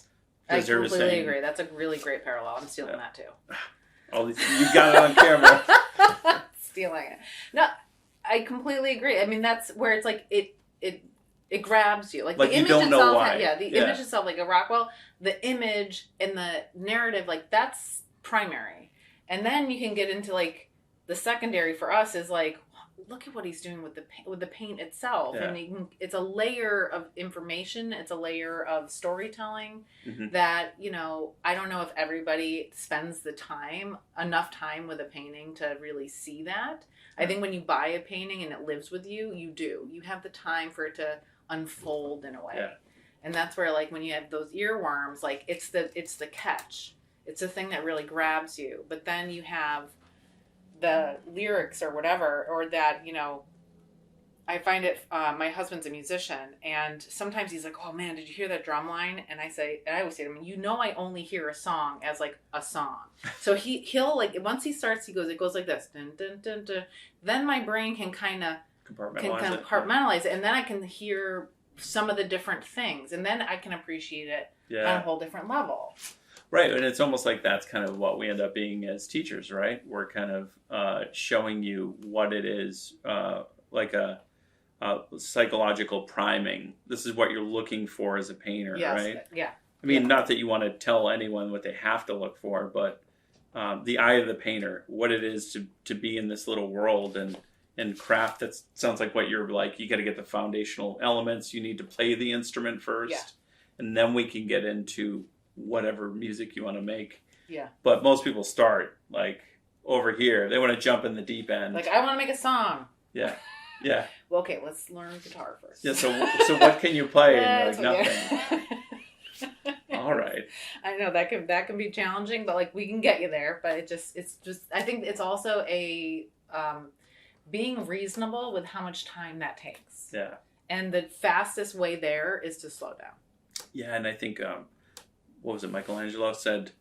I completely agree. That's a really great parallel. I'm stealing that too. You got it on camera. Stealing it. No, I completely agree. I mean, that's where it's like, it it grabs you. Like you the image don't know itself, why. the image itself, like a Rockwell, the image and the narrative, like that's primary. And then you can get into like the secondary for us is like, look at what he's doing with the paint itself, and it's a layer of information, it's a layer of storytelling that I don't know if everybody spends enough time with a painting to really see that. I think when you buy a painting and it lives with you, you have the time for it to unfold in a way, and that's where like when you have those earworms, like it's the catch, it's the thing that really grabs you, but then you have the lyrics or whatever, or that, I find it, my husband's a musician, and sometimes he's like, oh man, did you hear that drum line? And I always say to him, I only hear a song as like a song. So he'll like, once he starts, it goes like this, dun, dun, dun, dun. Then my brain can kind of compartmentalize it, and then I can hear some of the different things, and then I can appreciate it on a whole different level. Right, and it's almost like that's kind of what we end up being as teachers, right? We're kind of showing you what it is, like a psychological priming. This is what you're looking for as a painter, right? Yeah. I mean, not that you want to tell anyone what they have to look for, but the eye of the painter, what it is to be in this little world and craft. That sounds like what you're like. You got to get the foundational elements. You need to play the instrument first, and then we can get into whatever music you want to make. Yeah. But most people start like over here. They want to jump in the deep end. Like, I want to make a song. Yeah. Yeah. Well, okay, let's learn guitar first. Yeah, so what can you play? And you're like, nothing. All right. I know that can be challenging, but like we can get you there. But it's just I think it's also a being reasonable with how much time that takes. Yeah. And the fastest way there is to slow down. Yeah, and I think what was it? Michelangelo said,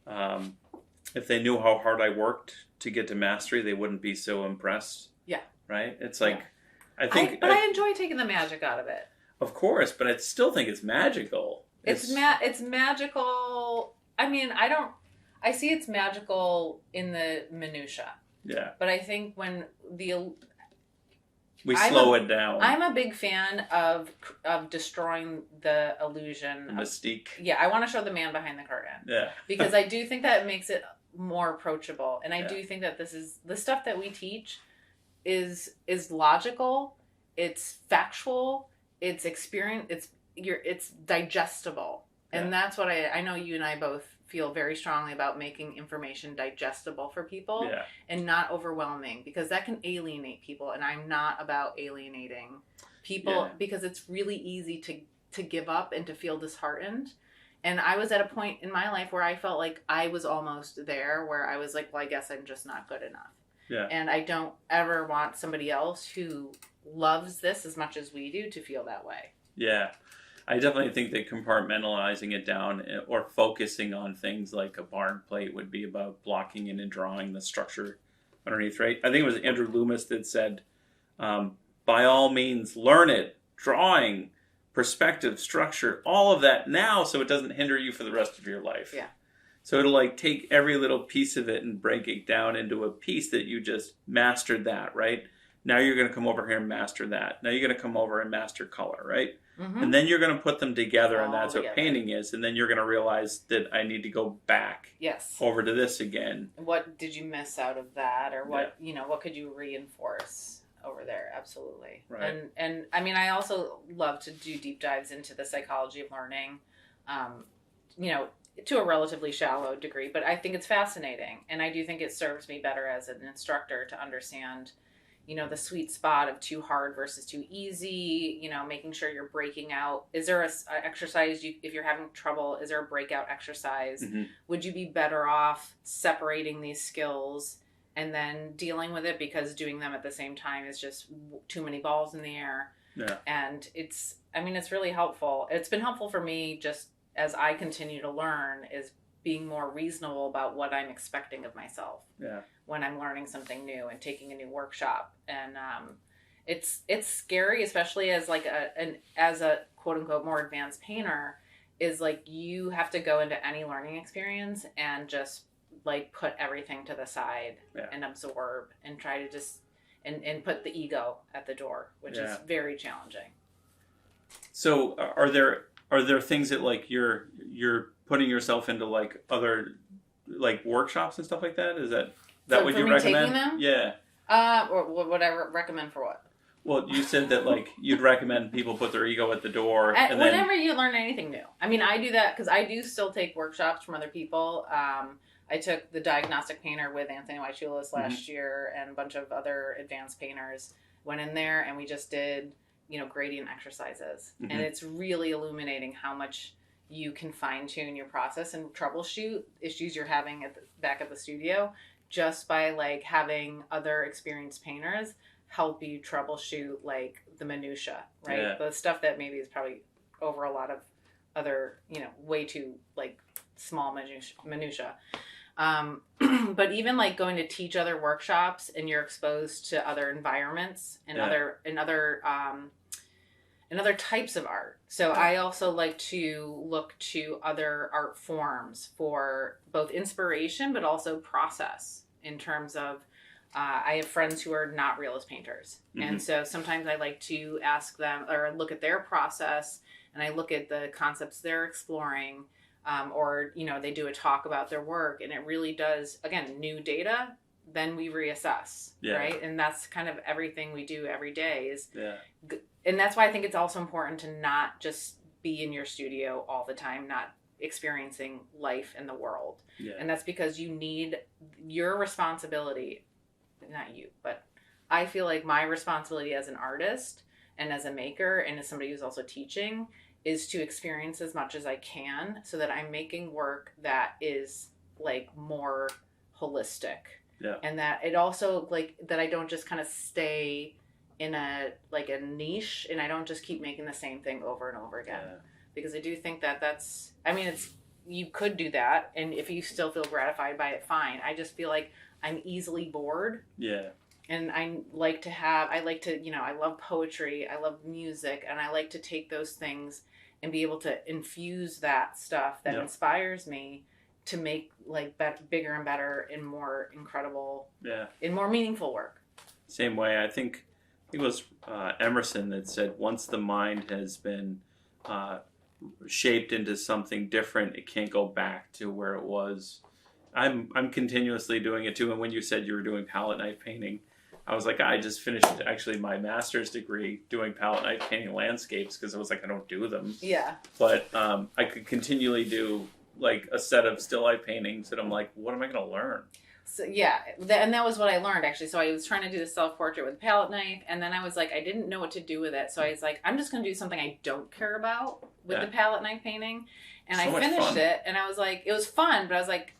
if they knew how hard I worked to get to mastery, they wouldn't be so impressed. Yeah. Right? It's like, I enjoy taking the magic out of it. Of course, but I still think it's magical. It's magical. I mean, I see it's magical in the minutia. Yeah. But I think when we slow it down. I'm a big fan of destroying the illusion. The mystique. Yeah, I want to show the man behind the curtain. Yeah. Because I do think that it makes it more approachable. And I do think that this is the stuff that we teach is logical, it's factual, it's experience, it's digestible. And that's what I know you and I both feel very strongly about, making information digestible for people and not overwhelming, because that can alienate people, and I'm not about alienating people because it's really easy to give up and to feel disheartened. And I was at a point in my life where I felt like I was almost there, where I was like, well, I guess I'm just not good enough. Yeah. And I don't ever want somebody else who loves this as much as we do to feel that way. Yeah. I definitely think that compartmentalizing it down or focusing on things like a barn plate would be about blocking in and drawing the structure underneath, right? I think it was Andrew Loomis that said, by all means, learn it, drawing, perspective, structure, all of that now, so it doesn't hinder you for the rest of your life. Yeah. So it'll like take every little piece of it and break it down into a piece that you just mastered that, right? Now you're going to come over here and master that. Now you're going to come over and master color, right? Mm-hmm. And then you're going to put them together, and that's what painting is. And then you're going to realize that I need to go back over to this again. What did you miss out of that? Or what, what could you reinforce over there? Absolutely. Right. And I mean, I also love to do deep dives into the psychology of learning, to a relatively shallow degree, but I think it's fascinating. And I do think it serves me better as an instructor to understand, the sweet spot of too hard versus too easy, making sure you're breaking out. Is there a exercise, if you're having trouble, is there a breakout exercise? Mm-hmm. Would you be better off separating these skills and then dealing with it, because doing them at the same time is just too many balls in the air? Yeah. And it's really helpful. It's been helpful for me just as I continue to learn, is being more reasonable about what I'm expecting of myself when I'm learning something new and taking a new workshop. And it's scary, especially as like as a quote unquote more advanced painter, is like you have to go into any learning experience and just like put everything to the side and absorb and try to just and put the ego at the door, which is very challenging. So are there things that like you're putting yourself into like other like workshops and stuff like that? Is that what you recommend? Taking them? Yeah. Or would I recommend for what? Well, you said that like you'd recommend people put their ego at the door. And whenever you learn anything new. I mean, I do that because I do still take workshops from other people. I took the diagnostic painter with Anthony Waichulis last year, and a bunch of other advanced painters went in there, and we just did, gradient exercises. And it's really illuminating how much you can fine tune your process and troubleshoot issues you're having back at the studio just by like having other experienced painters help you troubleshoot like the minutia, right? Yeah. The stuff that maybe is probably over a lot of other, way too like small minutia. But even like going to teach other workshops and you're exposed to other environments and other types of art. So I also like to look to other art forms for both inspiration, but also process in terms of, I have friends who are not realist painters. And so sometimes I like to ask them or look at their process, and I look at the concepts they're exploring. Or, they do a talk about their work, and it really does, again, new data, then we reassess, right? And that's kind of everything we do every day and that's why I think it's also important to not just be in your studio all the time, not experiencing life in the world. Yeah. And that's because you need your responsibility, not you, but I feel like my responsibility as an artist and as a maker and as somebody who's also teaching is to experience as much as I can so that I'm making work that is like more holistic. Yeah. And that it also like that I don't just kind of stay in a niche and I don't just keep making the same thing over and over again. Yeah. Because I do think you could do that, and if you still feel gratified by it, fine. I just feel like I'm easily bored. Yeah. And I love poetry, I love music, and I like to take those things and be able to infuse that stuff that inspires me to make like bigger and better and more incredible and more meaningful work. Same way, I think it was Emerson that said, once the mind has been shaped into something different, it can't go back to where it was. I'm continuously doing it too, and when you said you were doing palette knife painting, I was like, I just finished actually my master's degree doing palette knife painting landscapes because I was like, I don't do them. Yeah. But I could continually do like a set of still life paintings that I'm like, what am I going to learn? So and that was what I learned actually. So I was trying to do the self-portrait with a palette knife, and then I was like, I didn't know what to do with it. So I was like, I'm just going to do something I don't care about with the palette knife painting. And so I finished it, and I was like, it was fun, but I was like,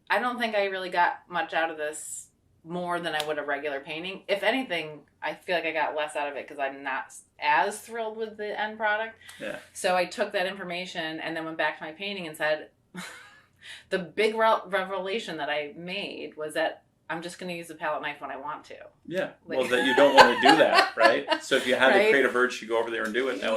I don't think I really got much out of this more than I would a regular painting. If anything, I feel like I got less out of it because I'm not as thrilled with the end product. Yeah. So I took that information and then went back to my painting and said, the big revelation that I made was that I'm just going to use the palette knife when I want to. Yeah. Well, that you don't want to do that, right? So if you had the creative urge, you go over there and do it. Now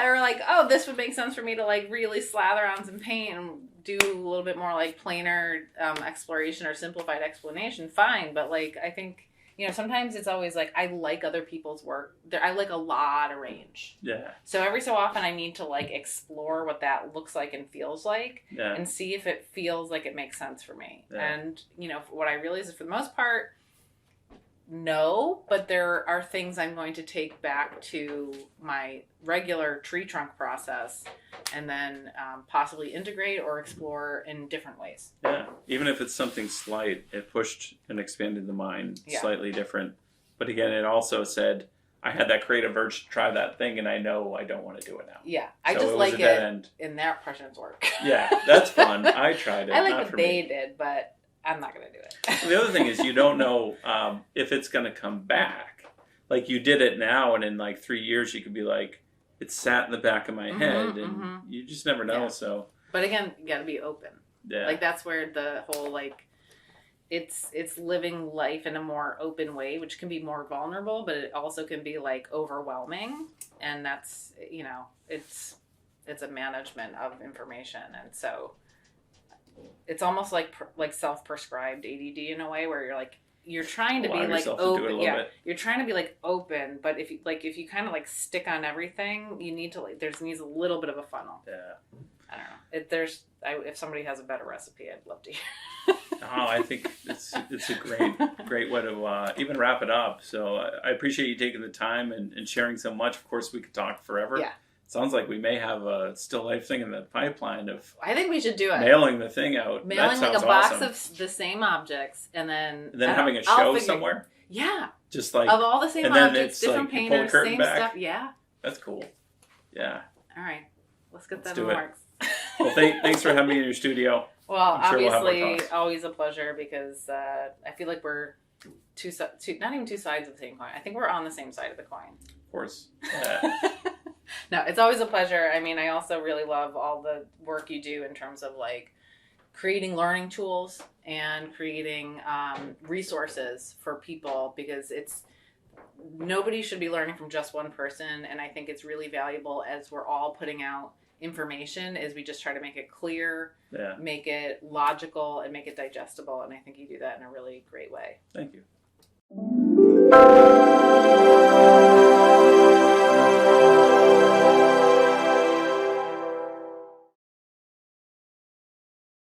or like, oh, this would make sense for me to like really slather on some paint and do a little bit more like planar exploration or simplified explanation. Fine. But like, I think, sometimes it's always like, I like other people's work. I like a lot of range. Yeah. So every so often I need to like explore what that looks like and feels like and see if it feels like it makes sense for me. Yeah. And, what I realize is for the most part, no, but there are things I'm going to take back to my regular tree trunk process and then possibly integrate or explore in different ways. Yeah, even if it's something slight, it pushed and expanded the mind slightly different. But again, it also said, I had that creative urge to try that thing, and I know I don't want to do it now. Yeah, I just like it in that person's work. Yeah, that's fun. I tried it. I like what they did, but I'm not going to do it. The other thing is you don't know if it's going to come back. Like you did it now, and in like 3 years you could be like, it sat in the back of my head, and you just never know. Yeah. So, but again, you got to be open. Yeah, like that's where the whole like it's living life in a more open way, which can be more vulnerable, but it also can be like overwhelming, and that's it's a management of information, and so. It's almost like self-prescribed ADD in a way where you're like, you're trying to Allow be like yourself to do it a open. little Yeah, bit. you're trying to be like open, but if you kind of like stick on everything, you need to like needs a little bit of a funnel. Yeah. I don't know. If somebody has a better recipe, I'd love to hear. I think it's a great way to even wrap it up. So I appreciate you taking the time and sharing so much. Of course, we could talk forever. Yeah. Sounds like we may have a still life thing in the pipeline of. I think we should do it. Mailing the thing out. Mailing like a box of the same objects, and then having a show somewhere. Yeah. Just like of all the same objects, different like, painters, same stuff. Yeah. That's cool. Yeah. All right. Let's get that in the works. Well, thanks for having me in your studio. Well, obviously, always a pleasure because I feel like we're not even two sides of the same coin. I think we're on the same side of the coin. Of course. Yeah. No, it's always a pleasure. I mean, I also really love all the work you do in terms of like creating learning tools and creating resources for people, because nobody should be learning from just one person. And I think it's really valuable as we're all putting out information is we just try to make it clear, make it logical, and make it digestible. And I think you do that in a really great way. Thank you.